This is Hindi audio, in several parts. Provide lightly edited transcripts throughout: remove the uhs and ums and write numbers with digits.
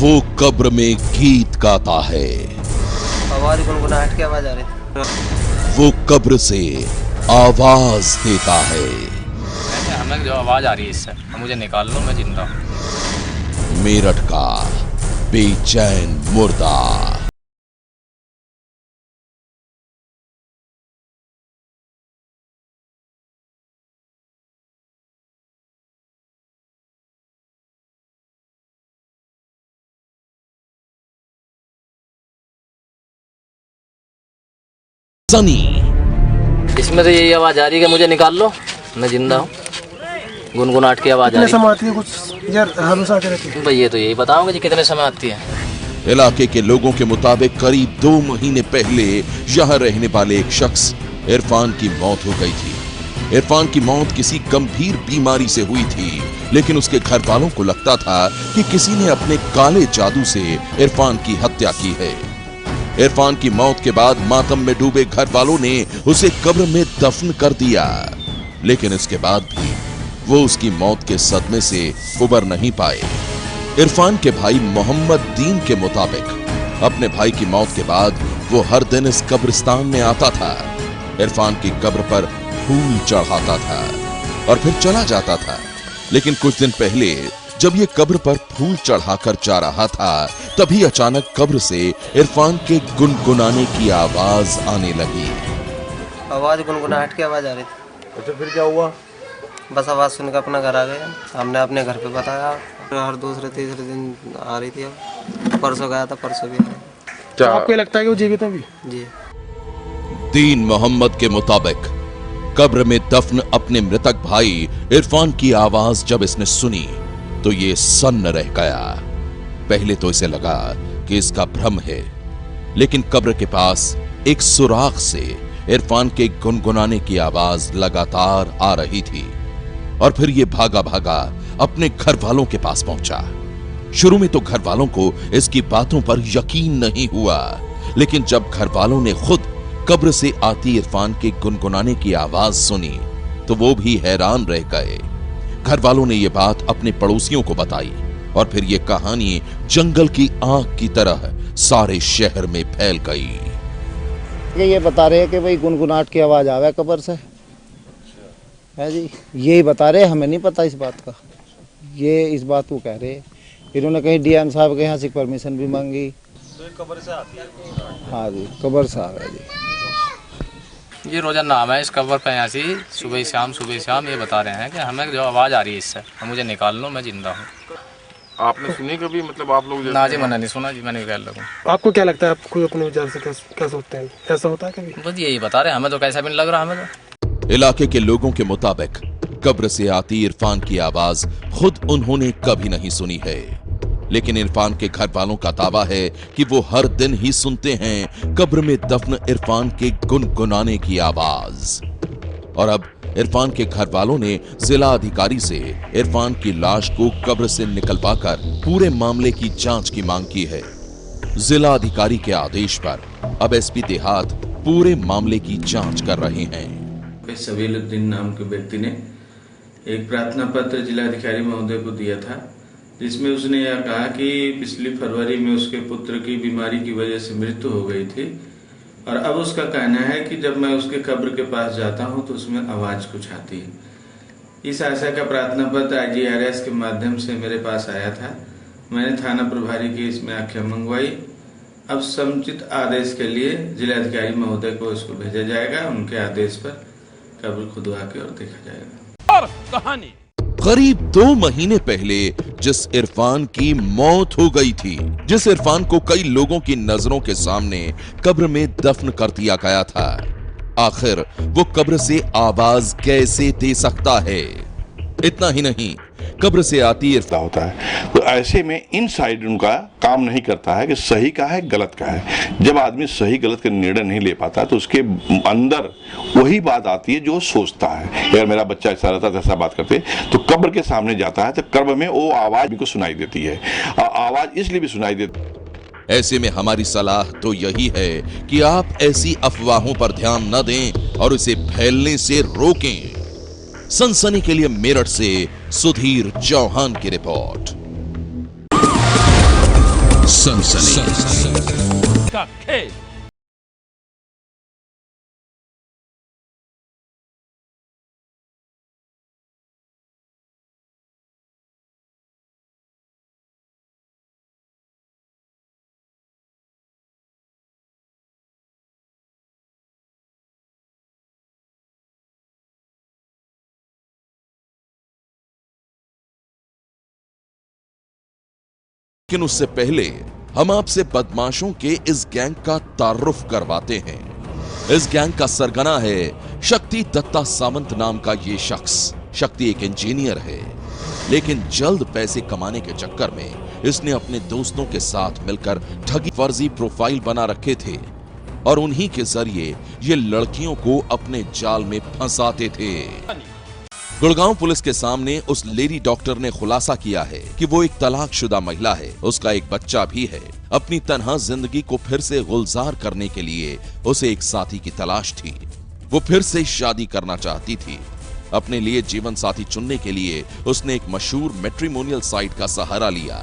वो कब्र में गीत गाता है, आवाज गुनगुनाहट की आवाज आ रही थी। वो कब्र से आवाज देता है। हमें जो आवाज आ रही है इससे, मुझे निकाल लो, मैं जिंदा हूं। मेरठ का बेचैन मुर्दा। सनी, इसमें तो यही आवाज आ रही है कि मुझे निकाल लो, मैं जिंदा हूँ। गुनगुनाहट की आवाज आ रही है। समय आती है कुछ यार, हमेशा आती रहती है। भाई ये तो यही बताओगे जी कितने समय आती है। इलाके के लोगों के मुताबिक करीब 2 महीने पहले यहां रहने वाले एक शख्स इरफान की मौत हो गई थी। इरफान की मौत किसी गंभीर बीमारी से हुई थी, लेकिन उसके घर वालों को लगता था कि किसी ने अपने काले जादू से इरफान की हत्या की है। इरफान की मौत के बाद मातम में डूबे घर वालों ने उसे कब्र में दफन कर दिया, लेकिन इसके बाद भी वो उसकी मौत के सदमे से उबर नहीं पाए। इरफान के भाई मोहम्मद दीन के मुताबिक अपने भाई की मौत के बाद वो हर दिन इस कब्रिस्तान में आता था, इरफान की कब्र पर फूल चढ़ाता था और फिर चला जाता था। लेकिन कुछ दिन पहले जब ये कब्र पर फूल चढ़ाकर जा रहा था, तभी अचानक कब्र से इरफान के गुनगुनाने की आवाज आने लगी। आवाज गुनगुनाहट की आवाज आ रही थी। अच्छा, फिर क्या हुआ? बस आवाज सुनकर अपना घर आ गए। हमने अपने घर पे बताया, हर दूसरे तीसरे दिन आ रही थी। अब परसों गया था, परसों भी आ रही। तो आपको लगता है कि वो जीवित है अभी? जी। दीन मोहम्मद के मुताबिक कब्र में दफन अपने मृतक भाई इरफान की आवाज जब इसने सुनी तो ये सन्न रह गया। पहले तो इसे लगा कि इसका भ्रम है, लेकिन कब्र के पास एक सुराख से इरफान के गुनगुनाने की आवाज लगातार आ रही थी और फिर ये भागा भागा अपने घर वालों के पास पहुंचा। शुरू में तो घर वालों को इसकी बातों पर यकीन नहीं हुआ, लेकिन जब घर वालों ने खुद कब्र से आती इरफान के गुनगुनाने की आवाज सुनी तो वो भी हैरान रह गए। घर वालों ने यह बात अपने पड़ोसियों को बताई और फिर यह कहानी जंगल की आग की तरह सारे शहर में फैल गई। ये बता रहे हैं कि भाई गुनगुनाहट की आवाज आवे कब्र से है जी, यही बता रहे, हमें नहीं पता इस बात का। ये इस बात को कह रहे, इन्होंने कहीं डीएम साहब के यहाँ से परमिशन भी मांगी। तो ये कब्र से आती है? हाँ जी, कब्र से आ रहा है जी। ये रोजाना नाम है इस कब्र पे, यहाँ से सुबह शाम ये बता रहे हैं कि हमें जो आवाज आ रही है इससे, मुझे निकाल लो, मैं जिंदा हूँ। आपने सुनी कभी, मतलब आप लोग? ना जी, मैंने नहीं सुना जी, मैंने कह लगूँ। आपको क्या लगता है, आप कोई अपने विचार से क्या सोचते हैं, ऐसा होता है कभी? बस यही बता रहे हैं, हमें तो कैसा भी नहीं लग रहा। हमें तो इलाके के लोगों के मुताबिक कब्र से आती इरफान की आवाज खुद उन्होंने कभी नहीं सुनी है, लेकिन इरफान के घर वालों का दावा है कि वो हर दिन ही सुनते हैं कब्र में दफन इरफान के गुनगुनाने की आवाज। और अब इरफान के घर वालों ने जिला अधिकारी से इरफान की लाश को कब्र से निकलवाकर पूरे मामले की जांच की मांग की है। जिला अधिकारी के आदेश पर अब एसपी देहात पूरे मामले की जांच कर रहे हैं। सबीलुद्दीन नाम के व्यक्ति ने एक प्रार्थना पत्र जिलाधिकारी महोदय को दिया था, जिसमें उसने यह कहा कि पिछली फरवरी में उसके पुत्र की बीमारी की वजह से मृत्यु हो गई थी और अब उसका कहना है कि जब मैं उसके कब्र के पास जाता हूं तो उसमें आवाज कुछ आती है। इस आशय का प्रार्थना पत्र IGRS के माध्यम से मेरे पास आया था। मैंने थाना प्रभारी की इसमें आख्या मंगवाई। अब समुचित आदेश के लिए जिलाधिकारी महोदय को इसको भेजा जाएगा। उनके आदेश पर कब्र खुदवा के और देखा जाएगा। और कहानी करीब 2 महीने पहले जिस इरफान की मौत हो गई थी, जिस इरफान को कई लोगों की नजरों के सामने कब्र में दफन कर दिया गया था, आखिर वो कब्र से आवाज कैसे दे सकता है? इतना ही नहीं, कब्र से आती इरफान होता है तो ऐसे में इन साइड उनका काम नहीं करता है कि सही का है गलत का है। जब आदमी सही गलत का निर्णय नहीं ले पाता तो उसके अंदर वही बात आती है जो सोचता है। अगर मेरा बच्चा ऐसा रहता ऐसा बात करते तो कब्र के सामने जाता है तो कब्र में वो आवाज को सुनाई देती है। आवाज इसलिए भी सुनाई देती है। ऐसे में हमारी सलाह तो यही है कि आप ऐसी अफवाहों पर ध्यान न दें और उसे फैलने से रोकें। सनसनी के लिए मेरठ से सुधीर चौहान की रिपोर्ट। सनसनी का खेल। लेकिन उससे पहले हम आपसे बदमाशों के इस गैंग का तारुफ करवाते हैं। इस गैंग का सरगना है शक्ति दत्ता सावंत नाम का ये शख्स। शक्ति एक इंजीनियर है, लेकिन जल्द पैसे कमाने के चक्कर में इसने अपने दोस्तों के साथ मिलकर ठगी फर्जी प्रोफाइल बना रखे थे और उन्हीं के जरिए ये लड़कियों को अपने जाल में फंसाते थे। गुड़गांव पुलिस के सामने उस लेडी डॉक्टर ने खुलासा किया है कि वो एक तलाकशुदा महिला है, उसका एक बच्चा भी है। अपनी तन्हा जिंदगी को फिर से गुलजार करने के लिए उसे एक साथी की तलाश थी। वो फिर से शादी करना चाहती थी। अपने लिए जीवन साथी चुनने के लिए उसने एक मशहूर मैट्रिमोनियल साइट का सहारा लिया।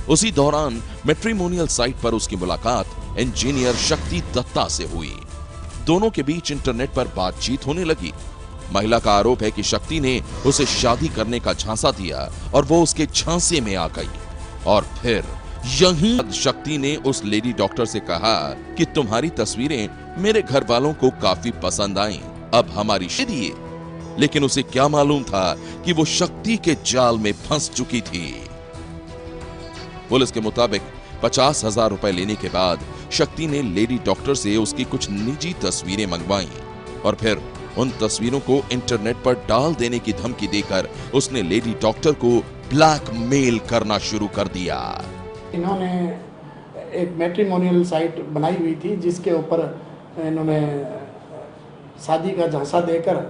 उसी दौरान मैट्रिमोनियल साइट पर उसकी मुलाकात इंजीनियर शक्ति दत्ता से हुई। दोनों के बीच इंटरनेट पर बातचीत होने लगी। महिला का आरोप है कि शक्ति ने उसे शादी करने का झांसा दिया और वो उसके झांसे में आ गई। और फिर यहीं शक्ति ने उस लेडी डॉक्टर से कहा कि तुम्हारी तस्वीरें मेरे घर वालों को काफी पसंद आईं, अब हमारी शादी है। लेकिन उसे क्या मालूम था कि वो शक्ति के जाल में फंस चुकी थी। पुलिस के मुताबिक 50,000 रुपए लेने के बाद शक्ति ने लेडी डॉक्टर से उसकी कुछ निजी तस्वीरें मंगवाई और फिर उन तस्वीरों को इंटरनेट पर डाल देने की धमकी देकर उसने लेडी डॉक्टर को ब्लैकमेल करना शुरू कर दिया। इन्होंने एक मैट्रिमोनियल साइट बनाई हुई थी जिसके ऊपर इन्होंने शादी का झांसा देकर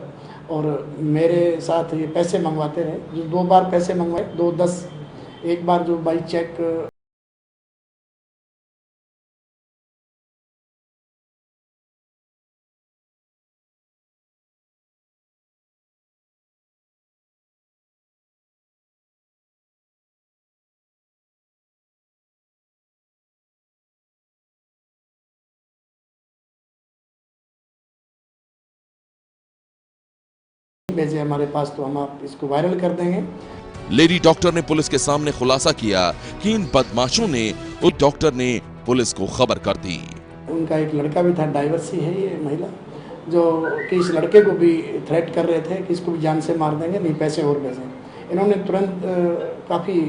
और मेरे साथ ये पैसे मंगवाते रहे। जो 2 बार पैसे मंगवाए, 2-10, एक बार जो बाई चेक भेजे हमारे पास, तो हम आप इसको वायरल कर देंगे। लेडी डॉक्टर ने पुलिस के सामने खुलासा किया कि इन बदमाशों ने उस डॉक्टर ने पुलिस को खबर कर दी। उनका एक लड़का भी था, डाइवर्सी है ये महिला, जो कि इस लड़के को भी थ्रेट कर रहे थे कि इसको भी जान से मार देंगे, नहीं पैसे और भेजें। इन्होंने तुरंत काफ़ी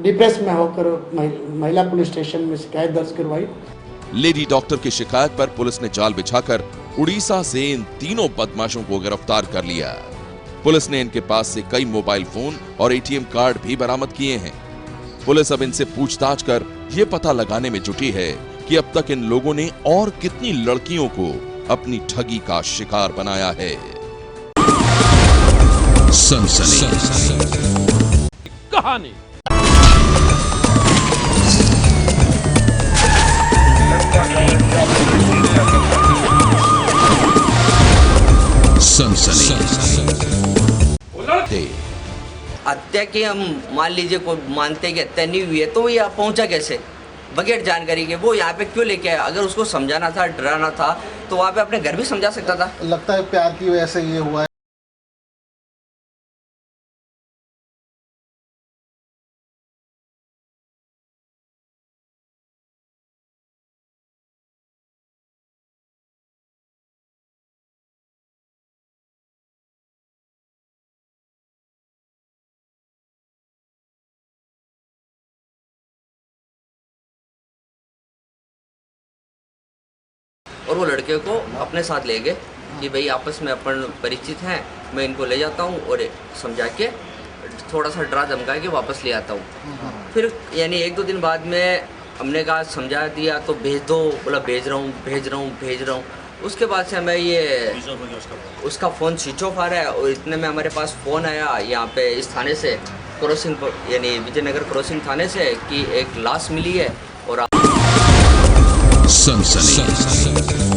डिप्रेस में होकर महिला पुलिस स्टेशन में शिकायत दर्ज करवाई। लेडी डॉक्टर की शिकायत पर पुलिस ने जाल बिछाकर उड़ीसा से इन तीनों बदमाशों को गिरफ्तार कर लिया। पुलिस ने इनके पास से कई मोबाइल फोन और एटीएम कार्ड भी बरामद किए हैं। पुलिस अब इनसे पूछताछ कर यह पता लगाने में जुटी है कि अब तक इन लोगों ने और कितनी लड़कियों को अपनी ठगी का शिकार बनाया है। सनसनी कहानी। हत्या की हम मान लीजिए कोई मानते कि हत्या नहीं हुई है, तो ये पहुंचा कैसे बगैर जानकारी के? वो यहाँ पे क्यों लेके आया? अगर उसको समझाना था, डराना था, तो वहाँ पे अपने घर भी समझा सकता था। लगता है प्यार की वजह से ये हुआ है। और वो लड़के को अपने साथ ले गए कि भाई आपस में अपन परिचित हैं, मैं इनको ले जाता हूँ और समझा के थोड़ा सा डरा धमका के वापस ले आता हूँ। फिर यानी 1-2 दिन बाद में हमने कहा समझा दिया तो भेज दो, बोला भेज रहा हूँ। उसके बाद से हमें ये उसका फ़ोन स्विच ऑफ आ रहा है और इतने में हमारे पास फ़ोन आया यहाँ पे इस थाने से, क्रॉसिंग यानी विजयनगर क्रॉसिंग थाने से, कि एक लाश मिली है। और सनसनी